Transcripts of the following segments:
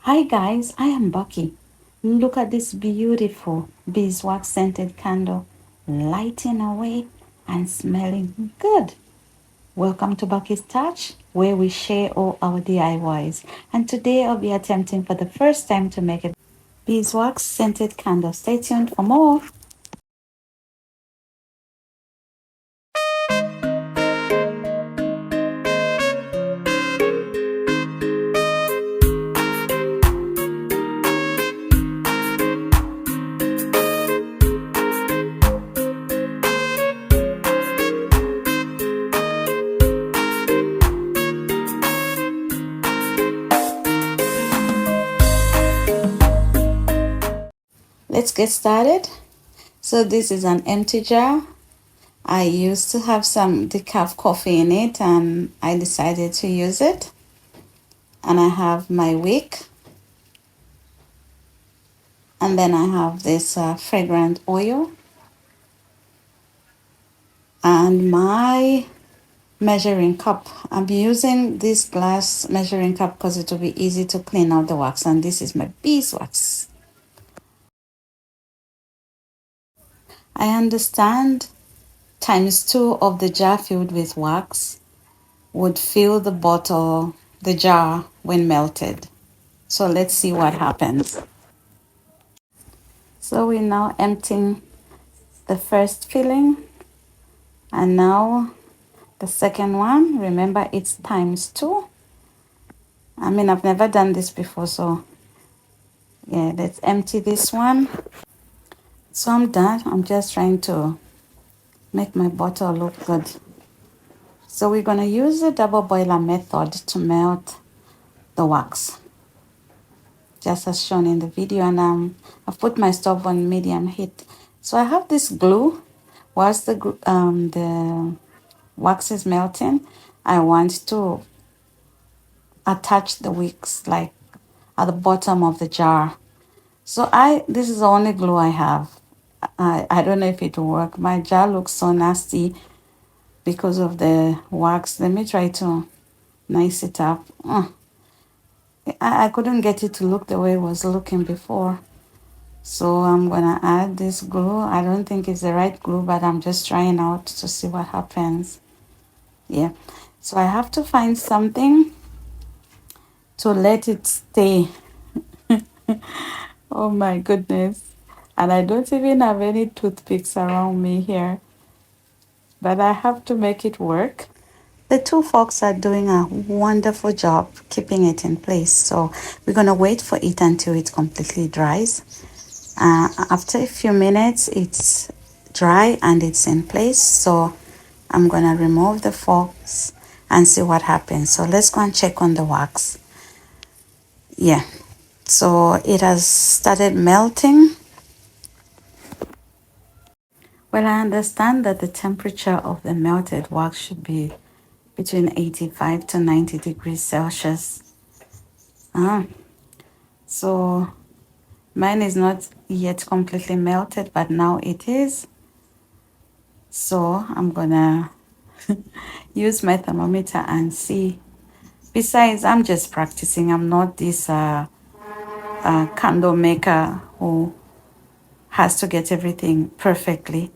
Hi guys, I am Bucky. Look at this beautiful beeswax scented candle lighting away and smelling good. Welcome to Bucky's Touch, where we share all our DIYs. And today I'll be attempting for the first time to make a beeswax scented candle. Stay tuned for more. Let's get started. So this is an empty jar. I used to have some decaf coffee in it and I decided to use it. And I have my wick. And then I have this fragrant oil and my measuring cup. I'm using this glass measuring cup because it will be easy to clean out the wax. And this is my beeswax. I understand ×2 of the jar filled with wax would fill the bottle, the jar, when melted. So let's see what happens. So we're now emptying the first filling, and now the second one. Remember, it's ×2. I mean, I've never done this before, so yeah, let's empty this one. So I'm done. I'm just trying to make my bottle look good. So we're gonna use the double boiler method to melt the wax, just as shown in the video. And I've put my stove on medium heat. So I have this glue. Whilst the wax is melting, I want to attach the wicks like at the bottom of the jar. So this is the only glue I have. I don't know if it will work. My jar looks so nasty because of the wax. Let me try to nice it up. I couldn't get it to look the way it was looking before. So I'm gonna add this glue. I don't think it's the right glue, but I'm just trying out to see what happens. Yeah. So I have to find something to let it stay. Oh my goodness. And I don't even have any toothpicks around me here, but I have to make it work. The two forks are doing a wonderful job keeping it in place. So we're going to wait for it until it completely dries. After a few minutes, it's dry and it's in place. So I'm going to remove the forks and see what happens. So let's go and check on the wax. Yeah, so it has started melting. Well, I understand that the temperature of the melted wax should be between 85 to 90 degrees Celsius. So mine is not yet completely melted, but now it is. So I'm gonna use my thermometer and see. Besides, I'm just practicing. I'm not this candle maker who has to get everything perfectly.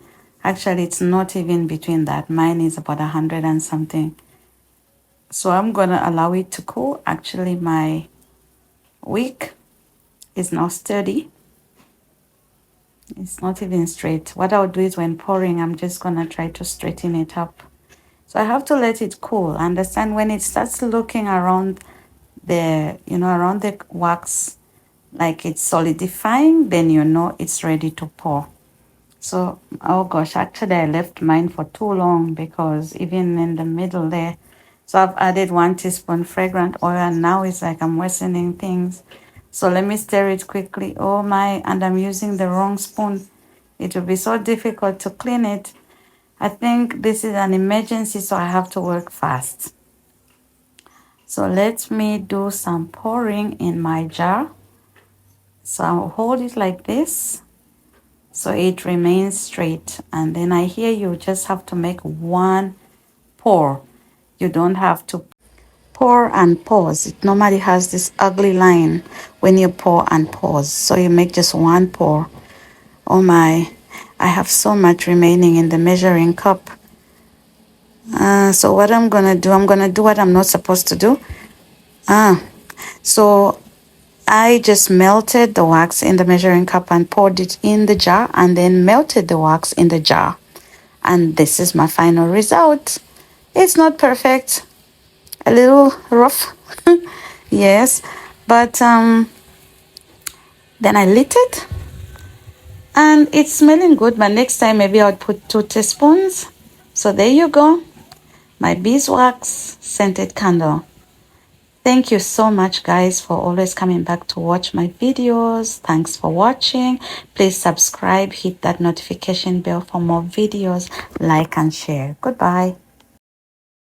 Actually, it's not even between that. Mine is about 100 and something. So I'm gonna allow it to cool. Actually, my wick is now sturdy. It's not even straight. What I'll do is when pouring, I'm just gonna try to straighten it up. So I have to let it cool. Understand when it starts looking around around the wax, like it's solidifying, then you know it's ready to pour. So, oh gosh, actually I left mine for too long because even in the middle there, so I've added 1 teaspoon fragrant oil and now it's like I'm worsening things. So let me stir it quickly. Oh my, and I'm using the wrong spoon. It will be so difficult to clean it. I think this is an emergency, so I have to work fast. So let me do some pouring in my jar. So I'll hold it like this so it remains straight. And then you just have to make one pour. You don't have to. pour and pause. It normally has this ugly line when you pour and pause. So you make just one pour. Oh my, I have so much remaining in the measuring cup. So what I'm gonna do, I'm gonna do what I'm not supposed to do. So I just melted the wax in the measuring cup and poured it in the jar and then melted the wax in the jar. And this is my final result. It's not perfect, a little rough, yes, but then I lit it and it's smelling good. But next time maybe I'll put 2 teaspoons. So there you go, my beeswax scented candle. Thank you so much, guys, for always coming back to watch my videos. Thanks for watching. Please subscribe, hit that notification bell for more videos, like and share. Goodbye.